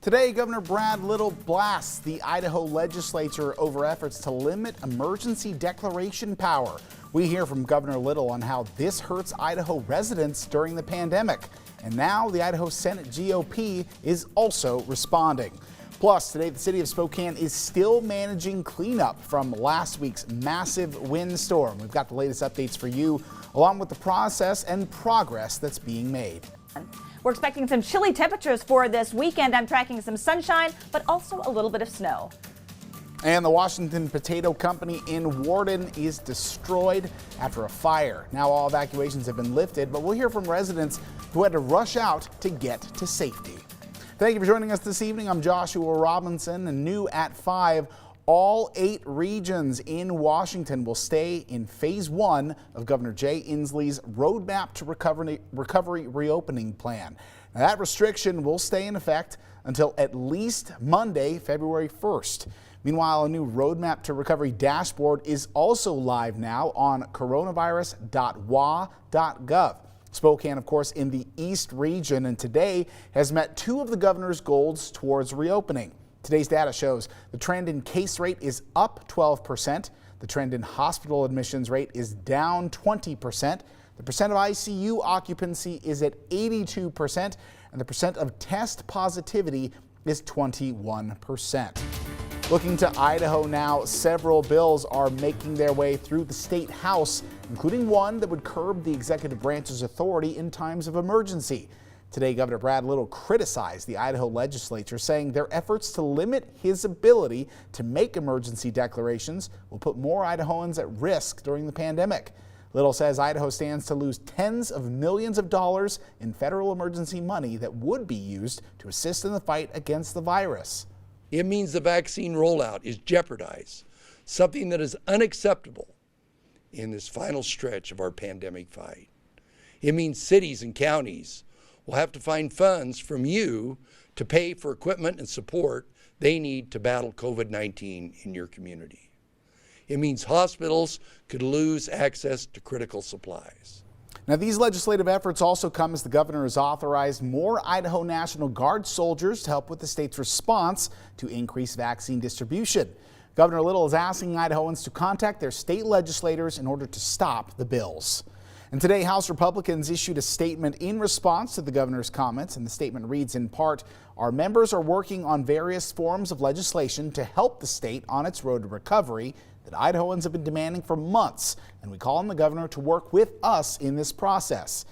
Today, Governor Brad Little blasts the Idaho legislature over efforts to limit emergency declaration power. We hear from Governor Little on how this hurts Idaho residents during the pandemic. And now the Idaho Senate GOP is also responding. Plus, today the city of Spokane is still managing cleanup from last week's massive windstorm. We've got the latest updates for you, along with the process and progress that's being made. We're expecting some chilly temperatures for this weekend. I'm tracking some sunshine, but also a little bit of snow. And the Washington Potato Company in Warden is destroyed after a fire. Now all evacuations have been lifted, but we'll hear from residents who had to rush out to get to safety. Thank you for joining us this evening. I'm Joshua Robinson, and new at 5. All 8 regions in Washington will stay in phase 1 of Governor Jay Inslee's Roadmap to Recovery Reopening Plan. Now, that restriction will stay in effect until at least Monday, February 1st. Meanwhile, a new Roadmap to Recovery dashboard is also live now on coronavirus.wa.gov. Spokane, of course, in the East region, and today has met 2 of the governor's goals towards reopening. Today's data shows the trend in case rate is up 12%. The trend in hospital admissions rate is down 20%. The percent of ICU occupancy is at 82%, and the percent of test positivity is 21%. Looking to Idaho now, several bills are making their way through the state house, including one that would curb the executive branch's authority in times of emergency. Today, Governor Brad Little criticized the Idaho legislature, saying their efforts to limit his ability to make emergency declarations will put more Idahoans at risk during the pandemic. Little says Idaho stands to lose tens of millions of dollars in federal emergency money that would be used to assist in the fight against the virus. It means the vaccine rollout is jeopardized, something that is unacceptable in this final stretch of our pandemic fight. It means cities and counties will have to find funds from you to pay for equipment and support they need to battle COVID-19 in your community. It means hospitals could lose access to critical supplies. Now, these legislative efforts also come as the governor has authorized more Idaho National Guard soldiers to help with the state's response to increased vaccine distribution. Governor Little is asking Idahoans to contact their state legislators in order to stop the bills. And today, House Republicans issued a statement in response to the governor's comments, and the statement reads in part, "Our members are working on various forms of legislation to help the state on its road to recovery that Idahoans have been demanding for months, and we call on the governor to work with us in this process."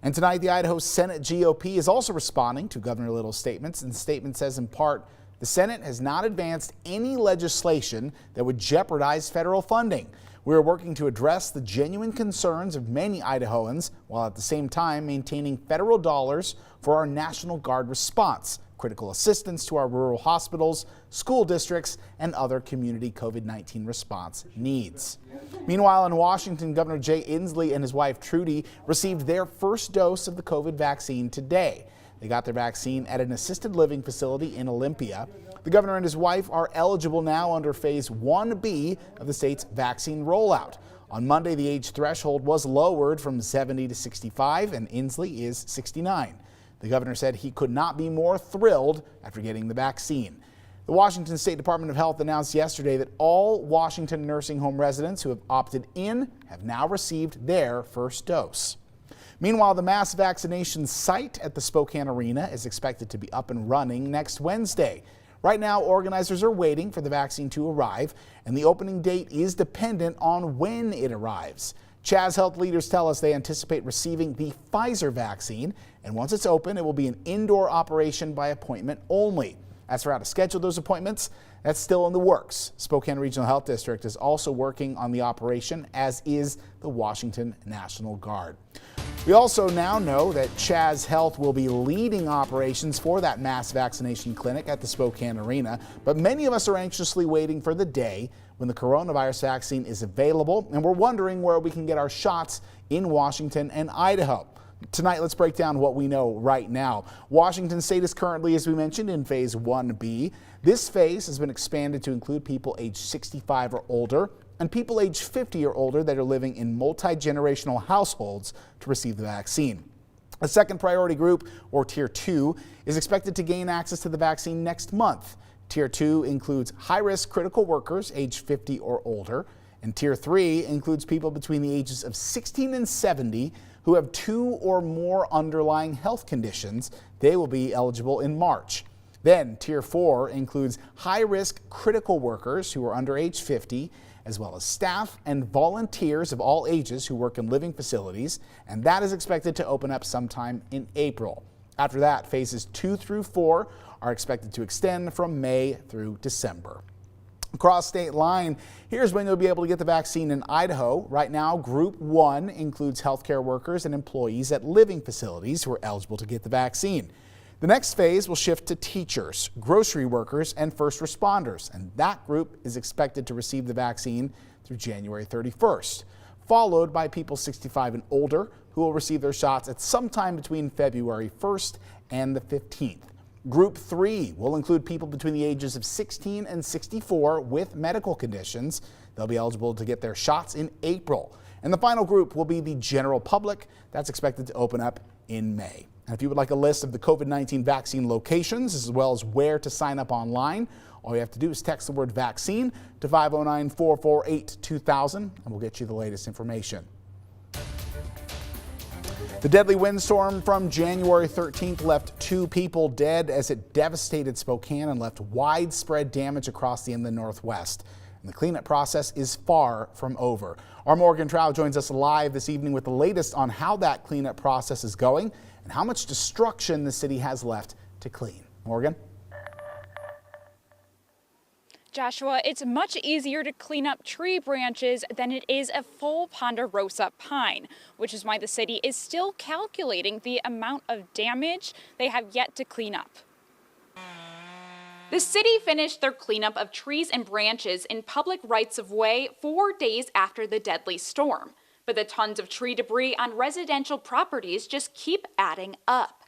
And tonight, the Idaho Senate GOP is also responding to Governor Little's statements, and the statement says in part, "The Senate has not advanced any legislation that would jeopardize federal funding. We are working to address the genuine concerns of many Idahoans while at the same time maintaining federal dollars for our National Guard response, critical assistance to our rural hospitals, school districts, and other community COVID-19 response needs." Meanwhile, in Washington, Governor Jay Inslee and his wife Trudy received their first dose of the COVID vaccine today. They got their vaccine at an assisted living facility in Olympia. The governor and his wife are eligible now under phase 1B of the state's vaccine rollout. On Monday, the age threshold was lowered from 70 to 65, and Inslee is 69. The governor said he could not be more thrilled after getting the vaccine. The Washington State Department of Health announced yesterday that all Washington nursing home residents who have opted in have now received their first dose. Meanwhile, the mass vaccination site at the Spokane Arena is expected to be up and running next Wednesday. Right now, organizers are waiting for the vaccine to arrive, and the opening date is dependent on when it arrives. Chaz Health leaders tell us they anticipate receiving the Pfizer vaccine, and once it's open, it will be an indoor operation by appointment only. As for how to schedule those appointments, that's still in the works. Spokane Regional Health District is also working on the operation, as is the Washington National Guard. We also now know that Chaz Health will be leading operations for that mass vaccination clinic at the Spokane Arena, but many of us are anxiously waiting for the day when the coronavirus vaccine is available, and we're wondering where we can get our shots in Washington and Idaho. Tonight, let's break down what we know right now. Washington State is currently, as we mentioned, in phase 1B. This phase has been expanded to include people age 65 or older and people age 50 or older that are living in multi-generational households to receive the vaccine. A second priority group, or Tier 2, is expected to gain access to the vaccine next month. Tier 2 includes high-risk critical workers age 50 or older, and Tier 3 includes people between the ages of 16 and 70 who have 2 or more underlying health conditions. They will be eligible in March. Then Tier 4 includes high-risk critical workers who are under age 50, as well as staff and volunteers of all ages who work in living facilities, and that is expected to open up sometime in April. After that, phases 2 through 4 are expected to extend from May through December. Across state line, here's when you'll be able to get the vaccine in Idaho. Right now, Group 1 includes healthcare workers and employees at living facilities who are eligible to get the vaccine. The next phase will shift to teachers, grocery workers, and first responders, and that group is expected to receive the vaccine through January 31st, followed by people 65 and older who will receive their shots at sometime between February 1st and the 15th. Group 3 will include people between the ages of 16 and 64 with medical conditions. They'll be eligible to get their shots in April. And the final group will be the general public. That's expected to open up in May. And if you would like a list of the COVID-19 vaccine locations as well as where to sign up online, all you have to do is text the word vaccine to 509-448-2000 and we'll get you the latest information. The deadly windstorm from January 13th left 2 people dead as it devastated Spokane and left widespread damage across the inland Northwest. And the cleanup process is far from over. Our Morgan Trow joins us live this evening with the latest on how that cleanup process is going and how much destruction the city has left to clean. Morgan? Joshua, it's much easier to clean up tree branches than it is a full ponderosa pine, which is why the city is still calculating the amount of damage they have yet to clean up. The city finished their cleanup of trees and branches in public rights-of-way 4 days after the deadly storm. But the tons of tree debris on residential properties just keep adding up.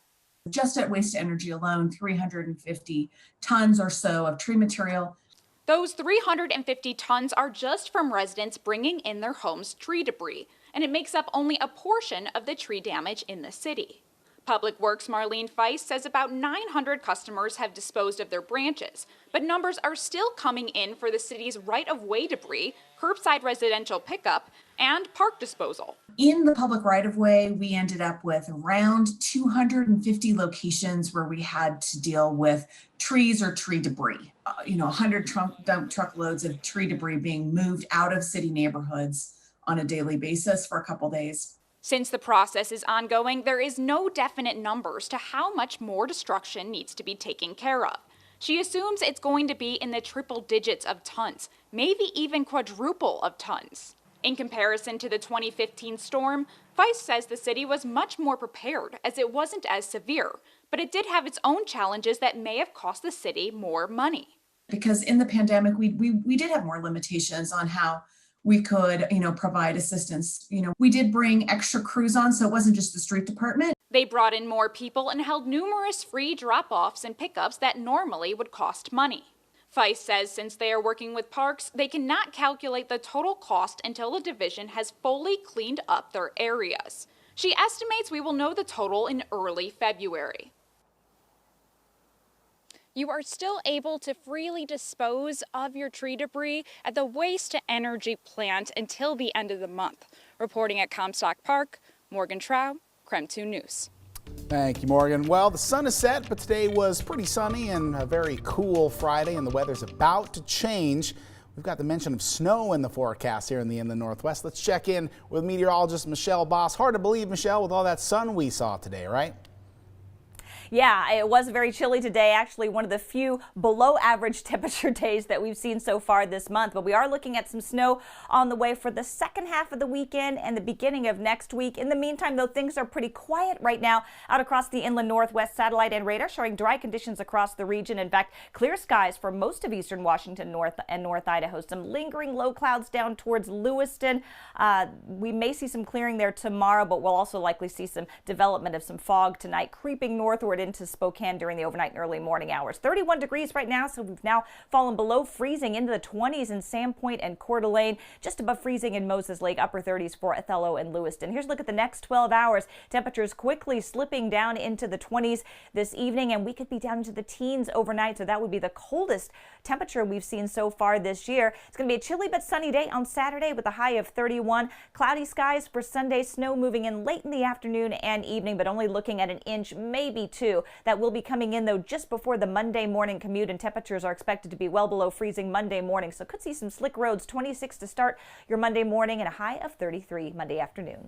Just at waste energy alone, 350 tons or so of tree material. Those 350 tons are just from residents bringing in their homes' tree debris, and it makes up only a portion of the tree damage in the city. Public Works' Marlene Feist says about 900 customers have disposed of their branches, but numbers are still coming in for the city's right-of-way debris, curbside residential pickup, and park disposal. In the public right-of-way, we ended up with around 250 locations where we had to deal with trees or tree debris. 100 dump truckloads of tree debris being moved out of city neighborhoods on a daily basis for a couple days. Since the process is ongoing, there is no definite numbers to how much more destruction needs to be taken care of. She assumes it's going to be in the triple digits of tons, maybe even quadruple of tons. In comparison to the 2015 storm, Feist says the city was much more prepared as it wasn't as severe, but it did have its own challenges that may have cost the city more money. Because in the pandemic, we did have more limitations on how we could, provide assistance. We did bring extra crews on, so it wasn't just the street department. They brought in more people and held numerous free drop-offs and pickups that normally would cost money. Feist says since they are working with parks, they cannot calculate the total cost until the division has fully cleaned up their areas. She estimates we will know the total in early February. You are still able to freely dispose of your tree debris at the waste-to-energy plant until the end of the month. Reporting at Comstock Park, Morgan Trow, KREM 2 News. Thank you, Morgan. Well, the sun is set, but today was pretty sunny and a very cool Friday, and the weather's about to change. We've got the mention of snow in the forecast here in the inland Northwest. Let's check in with meteorologist Michelle Boss. Hard to believe, Michelle, with all that sun we saw today, right? Yeah, it was very chilly today. Actually, one of the few below average temperature days that we've seen so far this month. But we are looking at some snow on the way for the second half of the weekend and the beginning of next week. In the meantime, though, things are pretty quiet right now out across the inland Northwest. Satellite and radar showing dry conditions across the region. In fact, clear skies for most of eastern Washington, North Idaho. Some lingering low clouds down towards Lewiston. We may see some clearing there tomorrow, but we'll also likely see some development of some fog tonight creeping northward forward into Spokane during the overnight and early morning hours. 31 degrees right now, so we've now fallen below freezing into the 20s in Sandpoint and Coeur d'Alene, just above freezing in Moses Lake, upper 30s for Othello and Lewiston. Here's a look at the next 12 hours. Temperatures quickly slipping down into the 20s this evening, and we could be down into the teens overnight, so that would be the coldest temperature we've seen so far this year. It's going to be a chilly but sunny day on Saturday with a high of 31. Cloudy skies for Sunday, snow moving in late in the afternoon and evening, but only looking at an inch, maybe two. That will be coming in, though, just before the Monday morning commute, and temperatures are expected to be well below freezing Monday morning, so could see some slick roads. 26 to start your Monday morning and a high of 33 Monday afternoon.